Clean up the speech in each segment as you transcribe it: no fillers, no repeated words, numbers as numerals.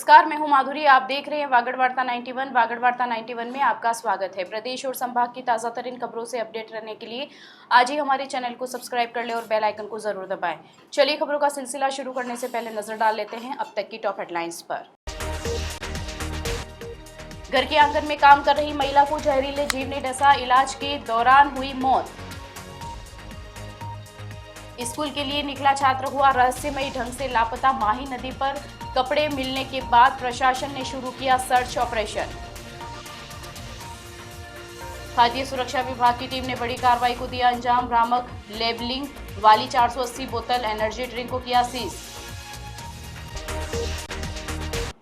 नमस्कार, मैं हूं माधुरी। आप देख रहे हैं वागड़ वार्ता 91। वागड़ वार्ता 91 में आपका स्वागत है। प्रदेश और संभाग की ताज़ा तरीन खबरों से अपडेट रहने के लिए आज ही हमारे चैनल को सब्सक्राइब कर लें और बेल आइकन को जरूर दबाएं। चलिए खबरों का सिलसिला शुरू करने से पहले नजर डाल लेते हैं अब तक की टॉप हेडलाइंस पर। घर के आंगन में काम कर रही महिला को जहरीले जीव ने डसा, इलाज के दौरान हुई मौत। स्कूल के लिए निकला छात्र हुआ रहस्यमयी ढंग से लापता, माही नदी पर कपड़े मिलने के बाद प्रशासन ने शुरू किया सर्च ऑपरेशन। खाद्य सुरक्षा विभाग की टीम ने बड़ी कार्रवाई को दिया अंजाम, भ्रामक लेबलिंग वाली 480 बोतल एनर्जी ड्रिंक को किया सीज।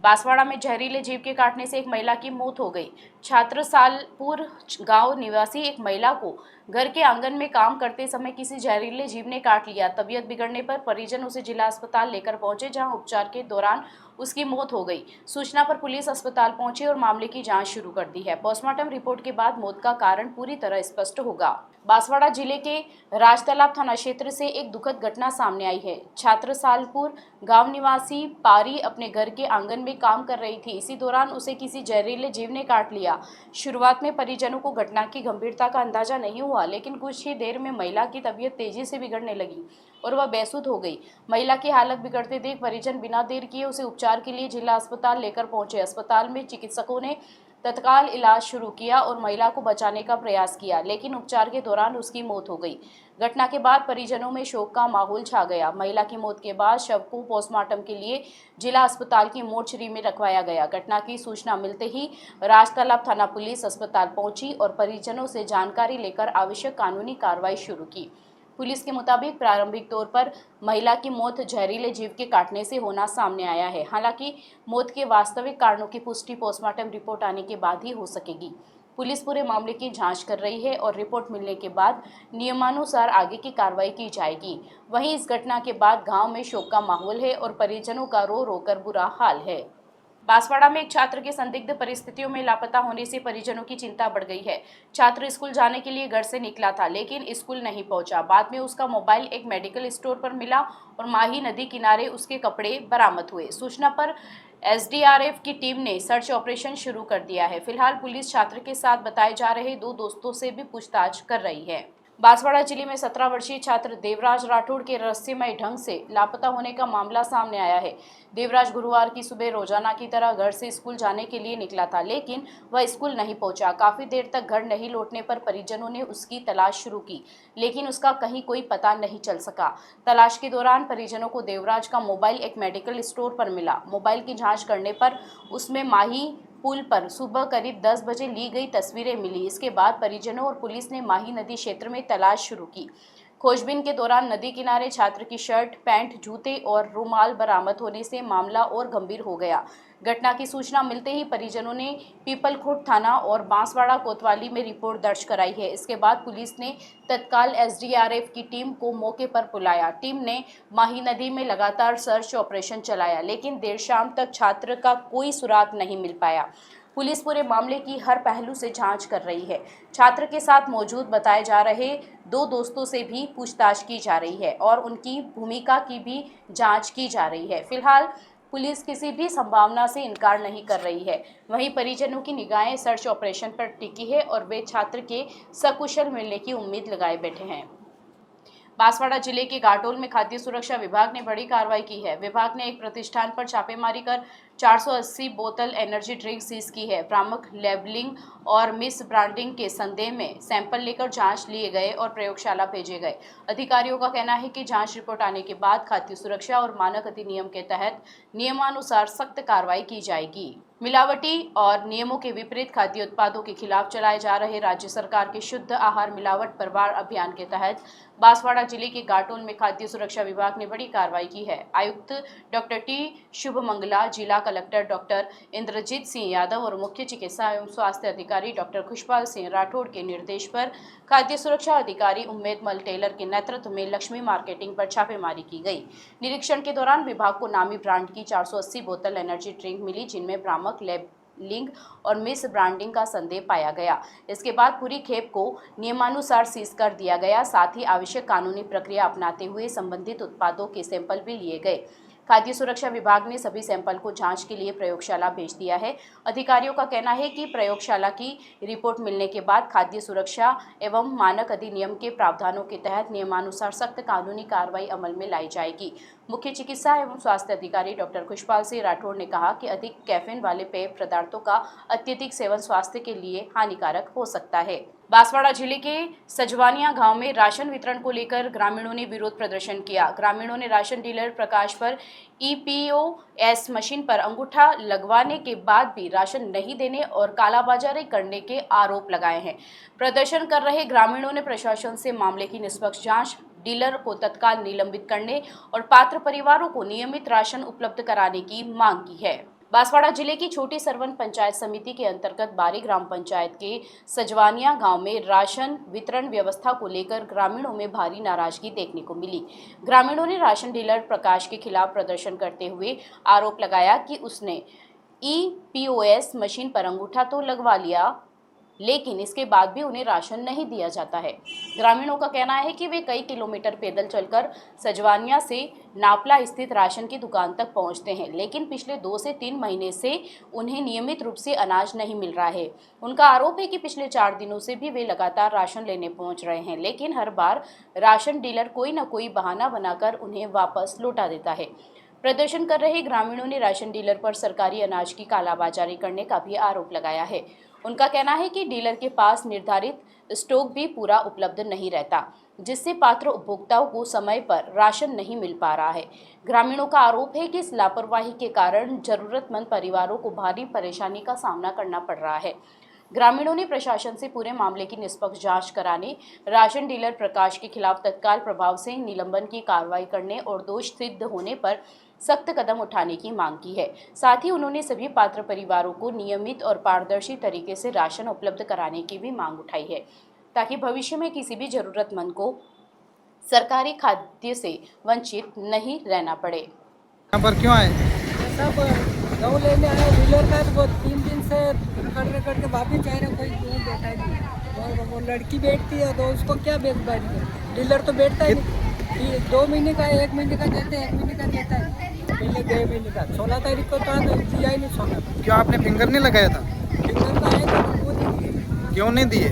बांसवाड़ा में जहरीले जीव के काटने से एक महिला की मौत हो गई। छात्र सालपुर गांव निवासी एक महिला को घर के आंगन में काम करते समय किसी जहरीले जीव ने काट लिया। तबीयत बिगड़ने पर परिजन उसे जिला अस्पताल लेकर पहुंचे, जहां उपचार के दौरान उसकी मौत हो गई। सूचना पर पुलिस अस्पताल पहुंची और मामले की जांच शुरू कर दी है। पोस्टमार्टम रिपोर्ट के बाद मौत का कारण पूरी तरह स्पष्ट होगा। बांसवाड़ा जिले के राजतालाब थाना क्षेत्र से एक दुखद घटना सामने आई है। छात्र सालपुर गांव निवासी पारी अपने घर के आंगन में काम कर रही थी। इसी दौरान उसे किसी जहरीले जीव ने काट लिया। शुरुआत में परिजनों को घटना की गंभीरता का अंदाजा नहीं हुआ, लेकिन कुछ ही देर में महिला की तबीयत तेजी से बिगड़ने लगी और वह बेसुध हो गई। महिला की हालत बिगड़ते देख परिजन बिना देर किए उसे उपचार के लिए जिला अस्पताल लेकर पहुंचे। अस्पताल में चिकित्सकों ने तत्काल इलाज शुरू किया और महिला को बचाने का प्रयास किया, लेकिन उपचार के दौरान उसकी मौत हो गई। घटना के बाद परिजनों में शोक का माहौल छा गया। महिला की मौत के बाद शव को पोस्टमार्टम के लिए जिला अस्पताल की मोर्चरी में रखवाया गया। घटना की सूचना मिलते ही राजतालाब थाना पुलिस अस्पताल पहुंची और परिजनों से जानकारी लेकर आवश्यक कानूनी कार्रवाई शुरू की। पुलिस के मुताबिक प्रारंभिक तौर पर महिला की मौत जहरीले जीव के काटने से होना सामने आया है। हालांकि मौत के वास्तविक कारणों की पुष्टि पोस्टमार्टम रिपोर्ट आने के बाद ही हो सकेगी। पुलिस पूरे मामले की जांच कर रही है और रिपोर्ट मिलने के बाद नियमानुसार आगे की कार्रवाई की जाएगी। वहीं इस घटना के बाद गांव में शोक का माहौल है और परिजनों का रो रो कर बुरा हाल है। बांसवाड़ा में एक छात्र के संदिग्ध परिस्थितियों में लापता होने से परिजनों की चिंता बढ़ गई है। छात्र स्कूल जाने के लिए घर से निकला था, लेकिन स्कूल नहीं पहुंचा। बाद में उसका मोबाइल एक मेडिकल स्टोर पर मिला और माही नदी किनारे उसके कपड़े बरामद हुए। सूचना पर एसडीआरएफ की टीम ने सर्च ऑपरेशन शुरू कर दिया है। फिलहाल पुलिस छात्र के साथ बताए जा रहे 2 दोस्तों से भी पूछताछ कर रही है। बांसवाड़ा जिले में 17 वर्षीय छात्र देवराज राठौड़ के रहस्यमय ढंग से लापता होने का मामला सामने आया है। देवराज गुरुवार की सुबह रोजाना की तरह घर से स्कूल जाने के लिए निकला था, लेकिन वह स्कूल नहीं पहुंचा। काफी देर तक घर नहीं लौटने पर परिजनों ने उसकी तलाश शुरू की, लेकिन उसका कहीं कोई पता नहीं चल सका। तलाश के दौरान परिजनों को देवराज का मोबाइल एक मेडिकल स्टोर पर मिला। मोबाइल की जाँच करने पर उसमें माही पुल पर सुबह करीब 10 बजे ली गई तस्वीरें मिली। इसके बाद परिजनों और पुलिस ने माही नदी क्षेत्र में तलाश शुरू की। खोजबीन के दौरान नदी किनारे छात्र की शर्ट, पैंट, जूते और रुमाल बरामद होने से मामला और गंभीर हो गया। घटना की सूचना मिलते ही परिजनों ने पीपलखुर्द थाना और बांसवाड़ा कोतवाली में रिपोर्ट दर्ज कराई है। इसके बाद पुलिस ने तत्काल एसडीआरएफ की टीम को मौके पर बुलाया। टीम ने माही नदी में लगातार सर्च ऑपरेशन चलाया, लेकिन देर शाम तक छात्र का कोई सुराग नहीं मिल पाया। पुलिस पूरे मामले की हर पहलू से जांच कर रही है। छात्र के साथ मौजूद बताए जा रहे 2 दोस्तों से भी पूछताछ की जा रही है और उनकी भूमिका की भी जांच की जा रही है। फिलहाल पुलिस किसी भी संभावना से इनकार नहीं कर रही है। वहीं परिजनों की निगाहें सर्च ऑपरेशन पर टिकी है और वे छात्र के सकुशल मिलने की उम्मीद लगाए बैठे हैं। बांसवाड़ा जिले के घाटोल में खाद्य सुरक्षा विभाग ने बड़ी कार्रवाई की है। विभाग ने एक प्रतिष्ठान पर छापेमारी कर 480 बोतल एनर्जी ड्रिंक सीज की है। भ्रामक लेबलिंग और मिस ब्रांडिंग के संदेह में सैंपल लेकर जांच लिए गए और प्रयोगशाला भेजे गए। अधिकारियों का कहना है कि जांच रिपोर्ट आने के बाद खाद्य सुरक्षा और मानक अधिनियम के तहत नियमानुसार सख्त कार्रवाई की जाएगी। मिलावटी और नियमों के विपरीत खाद्य उत्पादों के खिलाफ चलाए जा रहे राज्य सरकार के शुद्ध आहार मिलावट परवार अभियान के तहत बांसवाड़ा जिले के घाटोल में खाद्य सुरक्षा विभाग ने बड़ी कार्रवाई की है। आयुक्त डॉक्टर टी शुभमंगला, जिला कलेक्टर डॉक्टर इंद्रजीत सिंह यादव और मुख्य चिकित्सा एवं स्वास्थ्य अधिकारी डॉक्टर खुशपाल सिंह राठौड़ के निर्देश पर खाद्य सुरक्षा अधिकारी उम्मेद मल टेलर के नेतृत्व में लक्ष्मी मार्केटिंग पर छापेमारी की गई। निरीक्षण के दौरान विभाग को नामी ब्रांड की 480 बोतल एनर्जी ड्रिंक मिली, जिनमें भ्रामक लेबलिंग और मिस ब्रांडिंग का संदेह पाया गया। इसके बाद पूरी खेप को नियमानुसार सीज कर दिया गया। साथ ही आवश्यक कानूनी प्रक्रिया अपनाते हुए संबंधित उत्पादों के सैंपल भी लिए गए। खाद्य सुरक्षा विभाग ने सभी सैंपल को जांच के लिए प्रयोगशाला भेज दिया है। अधिकारियों का कहना है कि प्रयोगशाला की रिपोर्ट मिलने के बाद खाद्य सुरक्षा एवं मानक अधिनियम के प्रावधानों के तहत नियमानुसार सख्त कानूनी कार्रवाई अमल में लाई जाएगी। मुख्य चिकित्सा एवं स्वास्थ्य अधिकारी डॉक्टर खुशपाल सिंह राठौड़ ने कहा कि अधिक कैफीन वाले पेय पदार्थों का अत्यधिक सेवन स्वास्थ्य के लिए हानिकारक हो सकता है। बांसवाड़ा जिले के सजवानिया गांव में राशन वितरण को लेकर ग्रामीणों ने विरोध प्रदर्शन किया। ग्रामीणों ने राशन डीलर प्रकाश पर EPOS मशीन पर अंगूठा लगवाने के बाद भी राशन नहीं देने और कालाबाजारी करने के आरोप लगाए हैं। प्रदर्शन कर रहे ग्रामीणों ने प्रशासन से मामले की निष्पक्ष जांच, डीलर को तत्काल निलंबित करने और पात्र परिवारों को नियमित राशन उपलब्ध कराने की मांग की है। बांसवाड़ा जिले की छोटी सरवन पंचायत समिति के अंतर्गत बारी ग्राम पंचायत के सजवानिया गांव में राशन वितरण व्यवस्था को लेकर ग्रामीणों में भारी नाराजगी देखने को मिली। ग्रामीणों ने राशन डीलर प्रकाश के खिलाफ प्रदर्शन करते हुए आरोप लगाया कि उसने EPOS मशीन पर अंगूठा तो लगवा लिया, लेकिन इसके बाद भी उन्हें राशन नहीं दिया जाता है। ग्रामीणों का कहना है कि वे कई किलोमीटर पैदल चलकर सजवानिया से नापला स्थित राशन की दुकान तक पहुंचते हैं, लेकिन पिछले 2 से 3 महीने से उन्हें नियमित रूप से अनाज नहीं मिल रहा है। उनका आरोप है कि पिछले 4 दिनों से भी वे लगातार राशन लेने पहुंच रहे हैं, लेकिन हर बार राशन डीलर कोई न कोई बहाना बनाकर उन्हें वापस लौटा देता है। प्रदर्शन कर रहे ग्रामीणों ने राशन डीलर पर सरकारी अनाज की कालाबाजारी करने का भी आरोप लगाया है। उनका कहना है कि डीलर के पास निर्धारित स्टॉक भी पूरा उपलब्ध नहीं रहता, जिससे पात्र उपभोक्ताओं को समय पर राशन नहीं मिल पा रहा है। ग्रामीणों का आरोप है कि इस लापरवाही के कारण जरूरतमंद परिवारों को भारी परेशानी का सामना करना पड़ रहा है। ग्रामीणों ने प्रशासन से पूरे मामले की निष्पक्ष जांच कराने, राशन डीलर प्रकाश के खिलाफ तत्काल प्रभाव से निलंबन की कार्रवाई करने और दोष सिद्ध होने पर सख्त कदम उठाने की मांग की है। साथ ही उन्होंने सभी पात्र परिवारों को नियमित और पारदर्शी तरीके से राशन उपलब्ध कराने की भी मांग उठाई है, ताकि भविष्य में किसी भी जरूरतमंद को सरकारी खाद्य से वंचित नहीं रहना पड़े। यहाँ पर क्यों आए? सब गऊ लेने आए डीलर का, वो 3 दिन से करके वापिस जा रहे, कोई नहीं बैठा है। वो लड़की बैठती है तो उसको क्या बेचबाजी है, डीलर तो बैठता ही नहीं। 2 महीने का 1 महीने का देते हैं, 1 महीने का देता है, पहले 2 महीने का 16 तारीख को था तो दिया ही नहीं 16। क्यों आपने फिंगर नहीं लगाया था? फिंगर का आए तो वो नहीं दिए। क्यों नहीं दिए?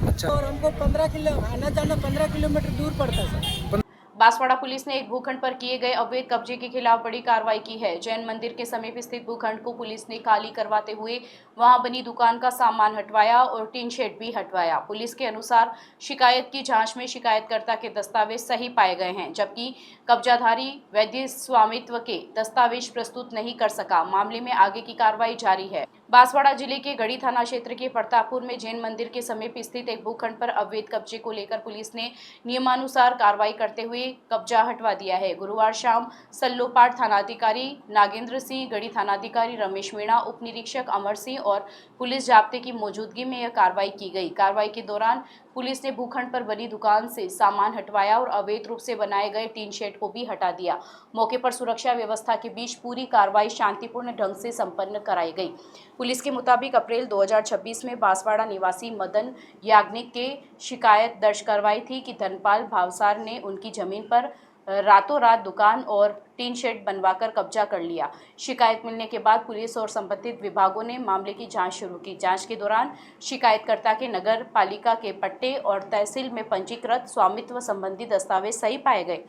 अच्छा। और हमको 15 किलो आना जाना 15 किलोमीटर दूर पड़ता है सर। बांसवाड़ा पुलिस ने एक भूखंड पर किए गए अवैध कब्जे के खिलाफ बड़ी कार्रवाई की है। जैन मंदिर के समीप स्थित भूखंड को पुलिस ने खाली करवाते हुए वहां बनी दुकान का सामान हटवाया और टीन शेड भी हटवाया। पुलिस के अनुसार शिकायत की जांच में शिकायतकर्ता के दस्तावेज सही पाए गए हैं, जबकि कब्जाधारी वैध स्वामित्व के दस्तावेज प्रस्तुत नहीं कर सका। मामले में आगे की कार्रवाई जारी है। बांसवाड़ा जिले के गढ़ी थाना क्षेत्र के प्रतापपुर में जैन मंदिर के समीप स्थित एक भूखंड पर अवैध कब्जे को लेकर पुलिस ने नियमानुसार कार्रवाई करते हुए कब्जा हटवा दिया है। गुरुवार शाम सल्लोपाट थानाधिकारी नागेंद्र सिंह, गढ़ी थानाधिकारी रमेश मीणा, उप निरीक्षक अमर सिंह और पुलिस जाब्ते की मौजूदगी में यह कार्रवाई की गई। कार्रवाई के दौरान पुलिस ने भूखंड पर बनी दुकान से सामान हटवाया और अवैध रूप से बनाए गए टीन शेड को भी हटा दिया। मौके पर सुरक्षा व्यवस्था के बीच पूरी कार्रवाई शांतिपूर्ण ढंग से संपन्न कराई गई। पुलिस के मुताबिक अप्रैल 2026 में बांसवाड़ा निवासी मदन याग्निक के शिकायत दर्ज करवाई थी कि धनपाल भावसार ने उनकी जमीन पर रातों रात दुकान और टीन शेड बनवाकर कब्जा कर लिया। शिकायत मिलने के बाद पुलिस और संबंधित विभागों ने मामले की जांच शुरू की। जांच के दौरान शिकायतकर्ता के नगर पालिका के पट्टे और तहसील में पंजीकृत स्वामित्व संबंधी दस्तावेज सही पाए गए।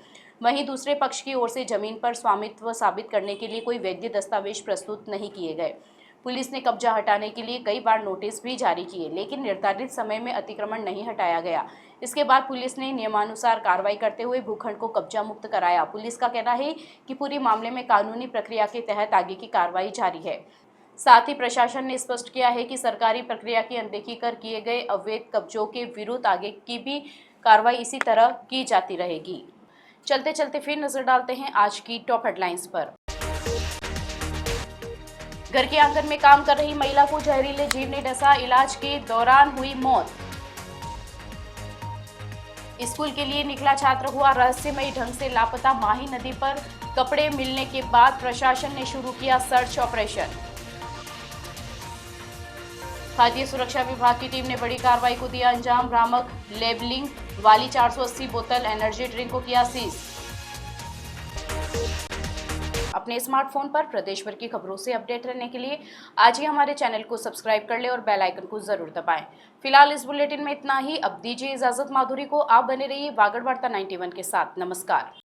वहीं दूसरे पक्ष की ओर से जमीन पर स्वामित्व साबित करने के लिए कोई वैध दस्तावेज प्रस्तुत नहीं किए गए। पुलिस ने कब्जा हटाने के लिए कई बार नोटिस भी जारी किए, लेकिन निर्धारित समय में अतिक्रमण नहीं हटाया गया। इसके बाद पुलिस ने नियमानुसार कार्रवाई करते हुए भूखंड को कब्जा मुक्त कराया। पुलिस का कहना है कि पूरे मामले में कानूनी प्रक्रिया के तहत आगे की कार्रवाई जारी है। साथ ही प्रशासन ने स्पष्ट किया है कि सरकारी प्रक्रिया की अनदेखी कर किए गए अवैध कब्जों के विरुद्ध आगे की भी कार्रवाई इसी तरह की जाती रहेगी। चलते चलते फिर नजर डालते हैं आज की टॉप हेडलाइंस पर। घर के आंगन में काम कर रही महिला को जहरीले जीव ने डसा, इलाज के दौरान हुई मौत। स्कूल के लिए निकला छात्र हुआ रहस्यमयी ढंग से लापता, माही नदी पर कपड़े मिलने के बाद प्रशासन ने शुरू किया सर्च ऑपरेशन। खाद्य सुरक्षा विभाग की टीम ने बड़ी कार्रवाई को दिया अंजाम, भ्रामक लेबलिंग वाली 480 बोतल एनर्जी ड्रिंक को किया सीज। अपने स्मार्टफोन पर प्रदेश भर की खबरों से अपडेट रहने के लिए आज ही हमारे चैनल को सब्सक्राइब कर ले और बेल आइकन को जरूर दबाएं। फिलहाल इस बुलेटिन में इतना ही। अब दीजिए इजाजत माधुरी को। आप बने रहिए वागड़ वार्ता 91 के साथ। नमस्कार।